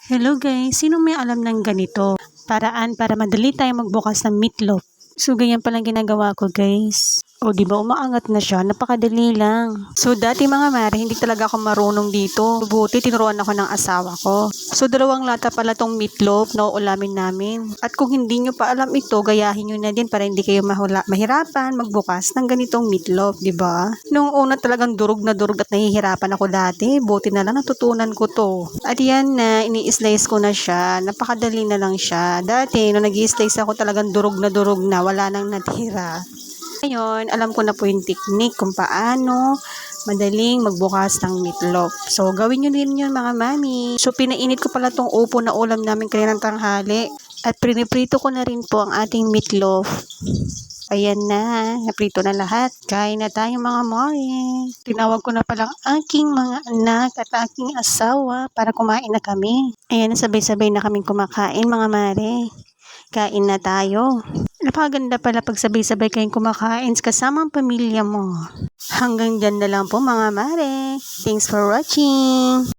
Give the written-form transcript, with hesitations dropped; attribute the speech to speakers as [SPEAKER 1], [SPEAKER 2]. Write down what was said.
[SPEAKER 1] Hello guys, sino may alam ng ganito? Paraan para madali tayong magbukas ng meatloaf. So ganyan palang ginagawa ko guys. O di ba umaangat na siya, napakadali lang. So dati mga mare, hindi talaga ako marunong dito. Buti tinuruan ako ng asawa ko. So 2 lata pala tong meatloaf na uulamin namin. At kung hindi nyo pa alam ito, gayahin nyo na din para hindi kayo mahirapan magbukas ng ganitong meatloaf, di ba? Nung una talagang durog na durog at nahihirapan ako dati. Buti na lang natutunan ko to. At yan na, ini-slice ko na siya. Napakadali na lang siya. Dati, nung nag-i-slice ako talagang durog na, wala nang natira. Ngayon, alam ko na po yung technique kung paano madaling magbukas ng meatloaf. So, gawin nyo din yun mga mami. So, pinainit ko pala tong upo na ulam namin kaninang tanghali. At piniprito ko na rin po ang ating meatloaf. Ayan na, naprito na lahat. Kain na tayo mga mare. Tinawag ko na palang aking mga anak at aking asawa para kumain na kami. Ayan, sabay-sabay na kaming kumakain mga mare. Kain na tayo. Napakaganda pala pag sabay-sabay kayong kumakain kasama ang pamilya mo. Hanggang dyan na lang po mga mare. Thanks for watching.